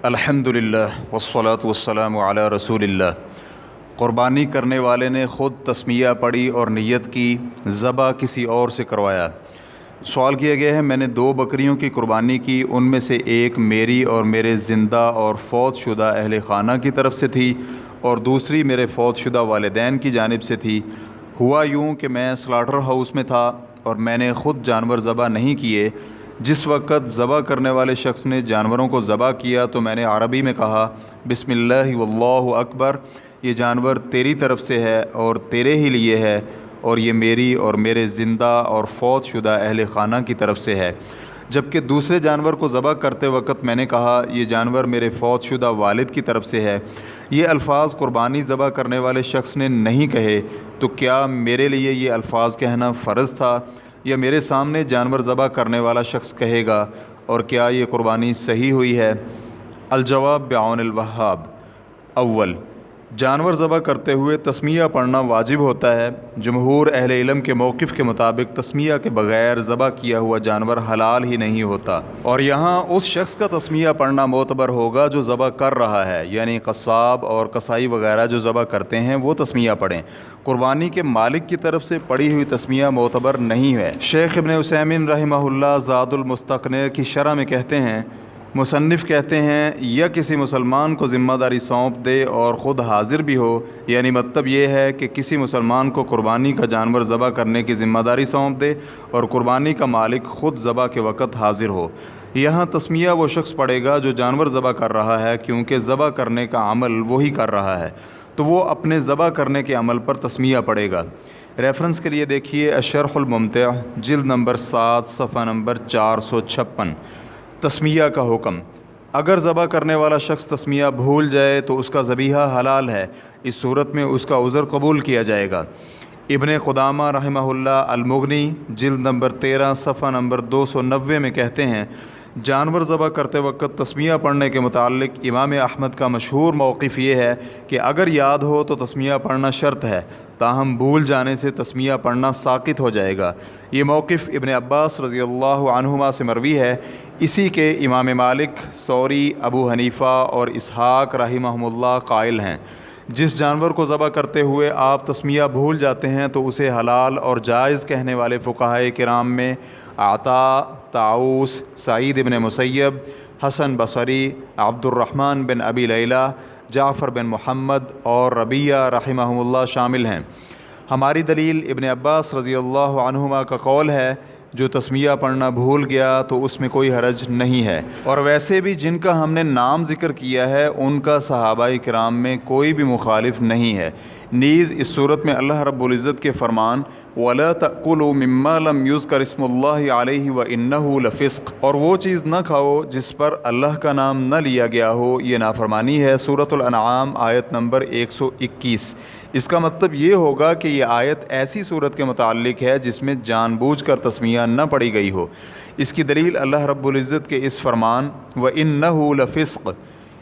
الحمدللہ والصلاة والسلام علی رسول اللہ۔ قربانی کرنے والے نے خود تسمیہ پڑھی اور نیت کی، ذبح کسی اور سے کروایا۔ سوال کیا گیا ہے، میں نے 2 بکریوں کی قربانی کی، ان میں سے ایک میری اور میرے زندہ اور فوت شدہ اہل خانہ کی طرف سے تھی اور دوسری میرے فوت شدہ والدین کی جانب سے تھی۔ ہوا یوں کہ میں سلاٹر ہاؤس میں تھا اور میں نے خود جانور ذبح نہیں کیے۔ جس وقت ذبح کرنے والے شخص نے جانوروں کو ذبح کیا تو میں نے عربی میں کہا، بسم اللہ واللہ اکبر، یہ جانور تیری طرف سے ہے اور تیرے ہی لیے ہے، اور یہ میری اور میرے زندہ اور فوت شدہ اہل خانہ کی طرف سے ہے۔ جبکہ دوسرے جانور کو ذبح کرتے وقت میں نے کہا، یہ جانور میرے فوت شدہ والد کی طرف سے ہے۔ یہ الفاظ قربانی ذبح کرنے والے شخص نے نہیں کہے، تو کیا میرے لیے یہ الفاظ کہنا فرض تھا یا میرے سامنے جانور ذبح کرنے والا شخص کہے گا، اور کیا یہ قربانی صحیح ہوئی ہے؟ الجواب بعون الوہاب۔ اول، جانور ذبح کرتے ہوئے تسمیہ پڑھنا واجب ہوتا ہے۔ جمہور اہل علم کے موقف کے مطابق تسمیہ کے بغیر ذبح کیا ہوا جانور حلال ہی نہیں ہوتا، اور یہاں اس شخص کا تسمیہ پڑھنا معتبر ہوگا جو ذبح کر رہا ہے، یعنی قصاب اور قصائی وغیرہ جو ذبح کرتے ہیں وہ تسمیہ پڑھیں۔ قربانی کے مالک کی طرف سے پڑھی ہوئی تسمیہ معتبر نہیں ہے۔ شیخ ابن عثیمین رحمہ اللہ زاد المستقنع کی شرح میں کہتے ہیں، مصنف کہتے ہیں، یا کسی مسلمان کو ذمہ داری سونپ دے اور خود حاضر بھی ہو، یعنی مطلب یہ ہے کہ کسی مسلمان کو قربانی کا جانور ذبح کرنے کی ذمہ داری سونپ دے اور قربانی کا مالک خود ذبح کے وقت حاضر ہو۔ یہاں تسمیہ وہ شخص پڑھے گا جو جانور ذبح کر رہا ہے، کیونکہ ذبح کرنے کا عمل وہی کر رہا ہے، تو وہ اپنے ذبح کرنے کے عمل پر تسمیہ پڑھے گا۔ ریفرنس کے لیے دیکھیے الشرح الممتع، جلد نمبر 7، صفحہ نمبر 456۔ تسمیہ کا حکم۔ اگر ذبح کرنے والا شخص تسمیہ بھول جائے تو اس کا ذبیحہ حلال ہے، اس صورت میں اس کا عذر قبول کیا جائے گا۔ ابن قدامہ رحمہ اللہ المغنی، جلد نمبر 13، صفحہ نمبر 290 میں کہتے ہیں، جانور ذبح کرتے وقت تسمیہ پڑھنے کے متعلق امام احمد کا مشہور موقف یہ ہے کہ اگر یاد ہو تو تسمیہ پڑھنا شرط ہے، تاہم بھول جانے سے تسمیہ پڑھنا ساقط ہو جائے گا۔ یہ موقف ابن عباس رضی اللہ عنہما سے مروی ہے۔ اسی کے امام مالک، ثوری، ابو حنیفہ اور اسحاق رحمہم اللہ قائل ہیں، جس جانور کو ذبح کرتے ہوئے آپ تسمیہ بھول جاتے ہیں تو اسے حلال اور جائز کہنے والے فقہائے کرام میں عطا، طاؤس، سعید بن مسیب، حسن بصری، عبد الرحمن بن ابی لیلہ، جعفر بن محمد اور ربیہ رحمہم اللہ شامل ہیں۔ ہماری دلیل ابن عباس رضی اللہ عنہما کا قول ہے، جو تسمیہ پڑھنا بھول گیا تو اس میں کوئی حرج نہیں ہے، اور ویسے بھی جن کا ہم نے نام ذکر کیا ہے ان کا صحابہ کرام میں کوئی بھی مخالف نہیں ہے۔ نیز اس صورت میں اللہ رب العزت کے فرمان وَلَا تَأْكُلُوا مِمَّا لَمْ يُذْكَرِ اسْمُ اللَّهِ عَلَيْهِ وَإِنَّهُ لَفِسْقٌ، اور وہ چیز نہ کھاؤ جس پر اللہ کا نام نہ لیا گیا ہو، یہ نافرمانی ہے۔ سورۃ الانعام آیت نمبر 121۔ اس کا مطلب یہ ہوگا کہ یہ آیت ایسی صورت کے متعلق ہے جس میں جان بوجھ کر تسمیہ نہ پڑھی گئی ہو۔ اس کی دلیل اللہ رب العزت کے اس فرمان وَإِنَّهُ لَفِسْقٌ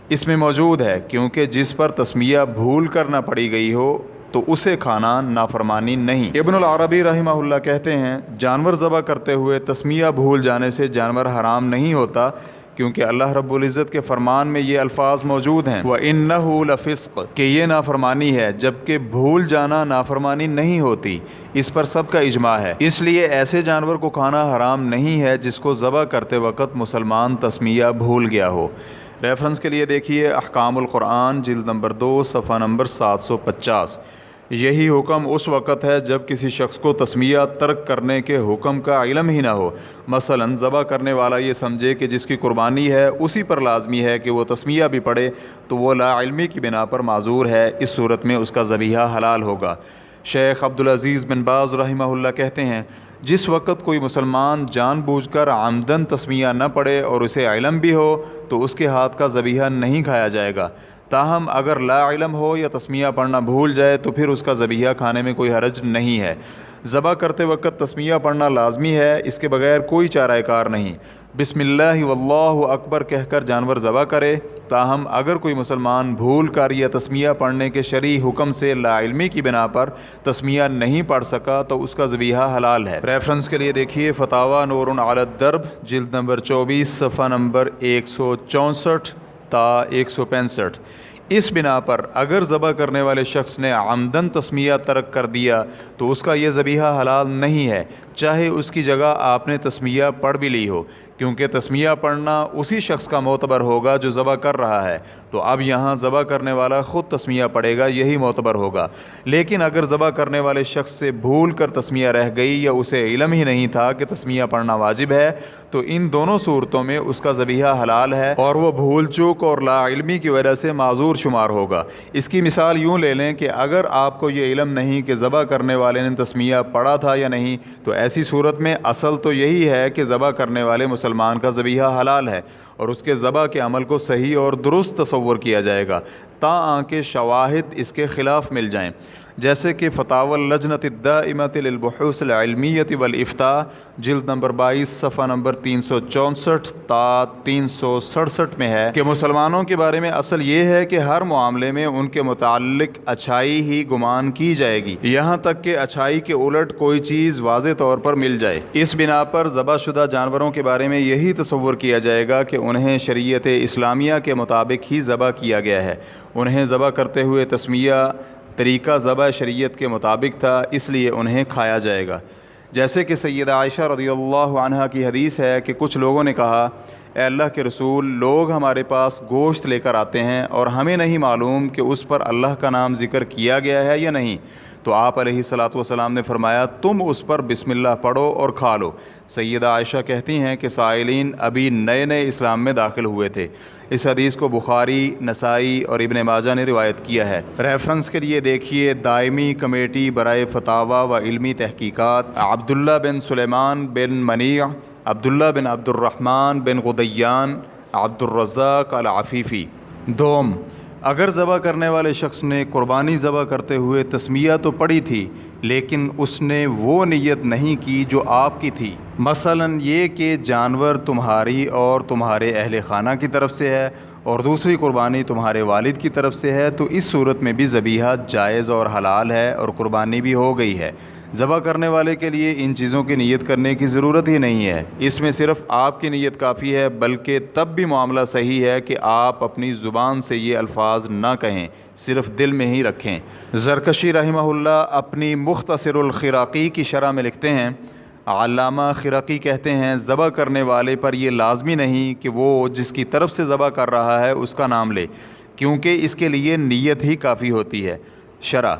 اس میں موجود ہے، کیونکہ جس پر تسمیہ بھول کر نہ پڑھی گئی ہو تو اسے کھانا نافرمانی نہیں۔ ابن العربی رحمہ اللہ کہتے ہیں، جانور ذبح کرتے ہوئے تسمیہ بھول جانے سے جانور حرام نہیں ہوتا، کیونکہ اللہ رب العزت کے فرمان میں یہ الفاظ موجود ہیں وَإِنَّهُ لَفِسْقٌ کہ یہ نافرمانی ہے، جبکہ بھول جانا نافرمانی نہیں ہوتی۔ اس پر سب کا اجماع ہے، اس لیے ایسے جانور کو کھانا حرام نہیں ہے جس کو ذبح کرتے وقت مسلمان تسمیہ بھول گیا ہو۔ ریفرنس کے لیے دیکھیے احکام القرآن، جلد نمبر 2، صفحہ نمبر 750۔ یہی حکم اس وقت ہے جب کسی شخص کو تسمیہ ترک کرنے کے حکم کا علم ہی نہ ہو۔ مثلا ذبح کرنے والا یہ سمجھے کہ جس کی قربانی ہے اسی پر لازمی ہے کہ وہ تسمیہ بھی پڑھے، تو وہ لا علمی کی بنا پر معذور ہے، اس صورت میں اس کا ذبیحہ حلال ہوگا۔ شیخ عبدالعزیز بن باز رحمہ اللہ کہتے ہیں، جس وقت کوئی مسلمان جان بوجھ کر عمدن تسمیہ نہ پڑھے اور اسے علم بھی ہو تو اس کے ہاتھ کا ذبیحہ نہیں کھایا جائے گا۔ تاہم اگر لا علم ہو یا تسمیہ پڑھنا بھول جائے تو پھر اس کا ذبیحہ کھانے میں کوئی حرج نہیں ہے۔ ذبح کرتے وقت تسمیہ پڑھنا لازمی ہے، اس کے بغیر کوئی چارہ کار نہیں۔ بسم اللہ واللہ اکبر کہہ کر جانور ذبح کرے۔ تاہم اگر کوئی مسلمان بھول کر یا تسمیہ پڑھنے کے شرعی حکم سے لا علمی کی بنا پر تسمیہ نہیں پڑھ سکا تو اس کا ذبیحہ حلال ہے۔ ریفرنس کے لیے دیکھیے فتاوی نور علی الدرب، جلد نمبر 24، صفحہ نمبر 164۔ تا 165۔ اس بنا پر اگر ذبح کرنے والے شخص نے عمدن تسمیہ ترک کر دیا تو اس کا یہ ذبیحہ حلال نہیں ہے، چاہے اس کی جگہ آپ نے تسمیہ پڑھ بھی لی ہو، کیونکہ تسمیہ پڑھنا اسی شخص کا معتبر ہوگا جو ذبح کر رہا ہے، تو اب یہاں ذبح کرنے والا خود تسمیہ پڑھے گا، یہی معتبر ہوگا۔ لیکن اگر ذبح کرنے والے شخص سے بھول کر تسمیہ رہ گئی یا اسے علم ہی نہیں تھا کہ تسمیہ پڑھنا واجب ہے، تو ان دونوں صورتوں میں اس کا ذبیحہ حلال ہے اور وہ بھول چوک اور لا علمی کی وجہ سے معذور شمار ہوگا۔ اس کی مثال یوں لے لیں کہ اگر آپ کو یہ علم نہیں کہ ذبح کرنے والے نے تسمیہ پڑھا تھا یا نہیں، تو ایسی صورت میں اصل تو یہی ہے کہ ذبح کرنے والے مسلمان کا ذبیحہ حلال ہے اور اس کے ذبح کے عمل کو صحیح اور درست تصور کیا جائے گا تاکہ شواہد اس کے خلاف مل جائیں، جیسے کہ فتاوی اللجنۃ الدائمۃ للبحوث العلمیۃ والافتاء جلد نمبر 22 صفحہ نمبر 364 تا 367 میں ہے کہ مسلمانوں کے بارے میں اصل یہ ہے کہ ہر معاملے میں ان کے متعلق اچھائی ہی گمان کی جائے گی، یہاں تک کہ اچھائی کے الٹ کوئی چیز واضح طور پر مل جائے۔ اس بنا پر ذبح شدہ جانوروں کے بارے میں یہی تصور کیا جائے گا کہ انہیں شریعت اسلامیہ کے مطابق ہی ذبح کیا گیا ہے، انہیں ذبح کرتے ہوئے تسمیہ طریقہ ذبح شریعت کے مطابق تھا، اس لیے انہیں کھایا جائے گا۔ جیسے کہ سیدہ عائشہ رضی اللہ عنہا کی حدیث ہے کہ کچھ لوگوں نے کہا، اے اللہ کے رسول، لوگ ہمارے پاس گوشت لے کر آتے ہیں اور ہمیں نہیں معلوم کہ اس پر اللہ کا نام ذکر کیا گیا ہے یا نہیں، تو آپ علیہ الصلاۃ والسلام نے فرمایا، تم اس پر بسم اللہ پڑھو اور کھا لو۔ سیدہ عائشہ کہتی ہیں کہ سائلین ابھی نئے نئے اسلام میں داخل ہوئے تھے۔ اس حدیث کو بخاری، نسائی اور ابن ماجہ نے روایت کیا ہے۔ ریفرنس کے لیے دیکھیے دائمی کمیٹی برائے فتاوی و علمی تحقیقات، عبداللہ بن سلیمان بن منیع، عبداللہ بن عبد الرحمن بن غدیان، عبد الرزاق العفیفی۔ دوم، اگر ذبح کرنے والے شخص نے قربانی ذبح کرتے ہوئے تسمیہ تو پڑھی تھی لیکن اس نے وہ نیت نہیں کی جو آپ کی تھی، مثلاً یہ کہ جانور تمہاری اور تمہارے اہل خانہ کی طرف سے ہے اور دوسری قربانی تمہارے والد کی طرف سے ہے، تو اس صورت میں بھی ذبیحہ جائز اور حلال ہے اور قربانی بھی ہو گئی ہے۔ ذبح کرنے والے کے لیے ان چیزوں کی نیت کرنے کی ضرورت ہی نہیں ہے، اس میں صرف آپ کی نیت کافی ہے، بلکہ تب بھی معاملہ صحیح ہے کہ آپ اپنی زبان سے یہ الفاظ نہ کہیں، صرف دل میں ہی رکھیں۔ زرکشی رحمہ اللہ اپنی مختصر الخراقی کی شرح میں لکھتے ہیں، علامہ خرقی کہتے ہیں، ذبح کرنے والے پر یہ لازمی نہیں کہ وہ جس کی طرف سے ذبح کر رہا ہے اس کا نام لے، کیونکہ اس کے لیے نیت ہی کافی ہوتی ہے۔ شرح،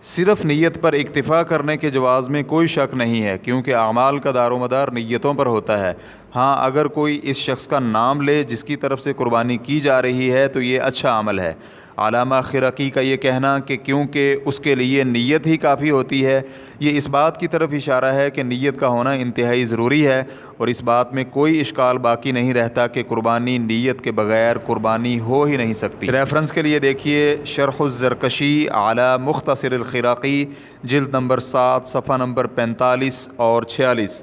صرف نیت پر اکتفا کرنے کے جواز میں کوئی شک نہیں ہے، کیونکہ اعمال کا دار و مدار نیتوں پر ہوتا ہے۔ ہاں، اگر کوئی اس شخص کا نام لے جس کی طرف سے قربانی کی جا رہی ہے تو یہ اچھا عمل ہے۔ علامہ خرقی کا یہ کہنا کہ کیونکہ اس کے لیے نیت ہی کافی ہوتی ہے، یہ اس بات کی طرف اشارہ ہے کہ نیت کا ہونا انتہائی ضروری ہے، اور اس بات میں کوئی اشکال باقی نہیں رہتا کہ قربانی نیت کے بغیر قربانی ہو ہی نہیں سکتی۔ ریفرنس کے لیے دیکھیے شرح الزرکشی علی مختصر الخراقی جلد نمبر 7 صفحہ نمبر 45 اور 46۔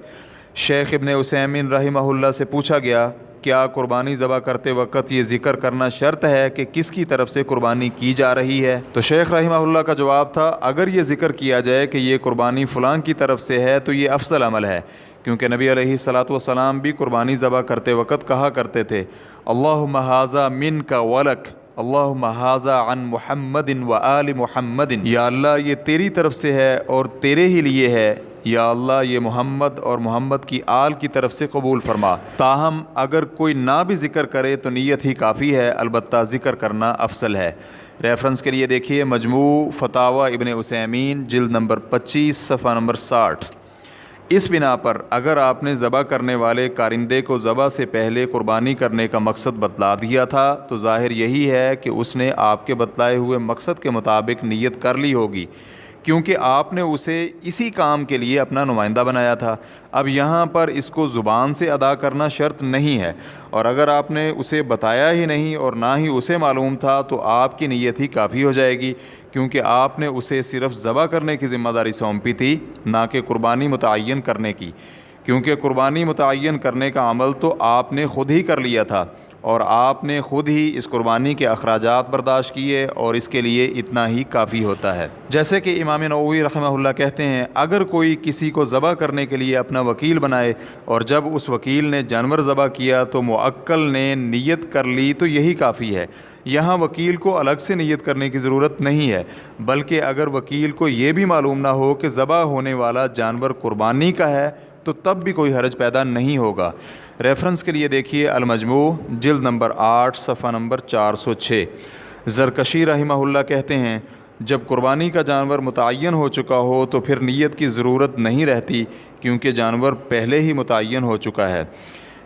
شیخ ابن عثیمین رحمہ اللہ سے پوچھا گیا، کیا قربانی ذبح کرتے وقت یہ ذکر کرنا شرط ہے کہ کس کی طرف سے قربانی کی جا رہی ہے؟ تو شیخ رحمہ اللہ کا جواب تھا، اگر یہ ذکر کیا جائے کہ یہ قربانی فلاں کی طرف سے ہے تو یہ افضل عمل ہے، کیونکہ نبی علیہ الصلاۃ والسلام بھی قربانی ذبح کرتے وقت کہا کرتے تھے، اللہم ھذا منک ولک، اللہم ھذا عن محمد و آل محمد، یا اللہ یہ تیری طرف سے ہے اور تیرے ہی لیے ہے، یا اللہ یہ محمد اور محمد کی آل کی طرف سے قبول فرما۔ تاہم اگر کوئی نہ بھی ذکر کرے تو نیت ہی کافی ہے، البتہ ذکر کرنا افضل ہے۔ ریفرنس کے لیے دیکھیے مجموع فتاوی ابن عثیمین جلد نمبر 25 صفحہ نمبر 60۔ اس بنا پر اگر آپ نے ذبح کرنے والے کارندے کو ذبح سے پہلے قربانی کرنے کا مقصد بتلا دیا تھا تو ظاہر یہی ہے کہ اس نے آپ کے بتلائے ہوئے مقصد کے مطابق نیت کر لی ہوگی، کیونکہ آپ نے اسے اسی کام کے لیے اپنا نمائندہ بنایا تھا۔ اب یہاں پر اس کو زبان سے ادا کرنا شرط نہیں ہے، اور اگر آپ نے اسے بتایا ہی نہیں اور نہ ہی اسے معلوم تھا تو آپ کی نیت ہی کافی ہو جائے گی، کیونکہ آپ نے اسے صرف ذبح کرنے کی ذمہ داری سونپی تھی، نہ کہ قربانی متعین کرنے کی، کیونکہ قربانی متعین کرنے کا عمل تو آپ نے خود ہی کر لیا تھا، اور آپ نے خود ہی اس قربانی کے اخراجات برداشت کیے اور اس کے لیے اتنا ہی کافی ہوتا ہے۔ جیسے کہ امام نووی رحمہ اللہ کہتے ہیں، اگر کوئی کسی کو ذبح کرنے کے لیے اپنا وکیل بنائے اور جب اس وکیل نے جانور ذبح کیا تو موکل نے نیت کر لی تو یہی کافی ہے۔ یہاں وکیل کو الگ سے نیت کرنے کی ضرورت نہیں ہے، بلکہ اگر وکیل کو یہ بھی معلوم نہ ہو کہ ذبح ہونے والا جانور قربانی کا ہے تو تب بھی کوئی حرج پیدا نہیں ہوگا۔ ریفرنس کے لیے دیکھیے المجموع جلد نمبر 8 صفحہ نمبر 406۔ زرکشی رحمہ اللہ کہتے ہیں، جب قربانی کا جانور متعین ہو چکا ہو تو پھر نیت کی ضرورت نہیں رہتی، کیونکہ جانور پہلے ہی متعین ہو چکا ہے۔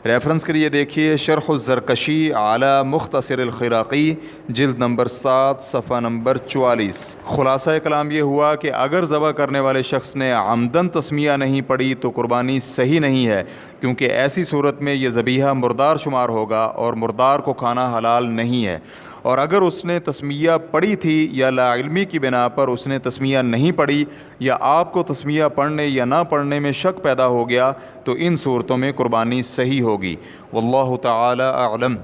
ریفرنس کے لیے دیکھیے شرح الزرکشی علی مختصر الخراقی جلد نمبر 7 صفحہ نمبر 44۔ خلاصہ کلام یہ ہوا کہ اگر ذبح کرنے والے شخص نے عمدن تسمیہ نہیں پڑھی تو قربانی صحیح نہیں ہے، کیونکہ ایسی صورت میں یہ ذبیحہ مردار شمار ہوگا اور مردار کو کھانا حلال نہیں ہے۔ اور اگر اس نے تسمیہ پڑھی تھی یا لا علمی کی بنا پر اس نے تسمیہ نہیں پڑھی، یا آپ کو تسمیہ پڑھنے یا نہ پڑھنے میں شک پیدا ہو گیا، تو ان صورتوں میں قربانی صحیح ہوگی۔ واللہ تعالی اعلم۔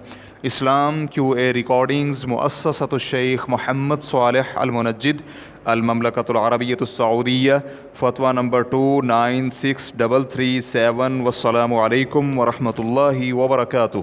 اسلام کیو اے ریکارڈنگز، مؤسسۃ الشیخ محمد صالح المنجد، المملکۃ العربیۃ السعودیہ، فتویٰ نمبر 296337۔ والسلام علیکم ورحمۃ اللہ وبرکاتہ۔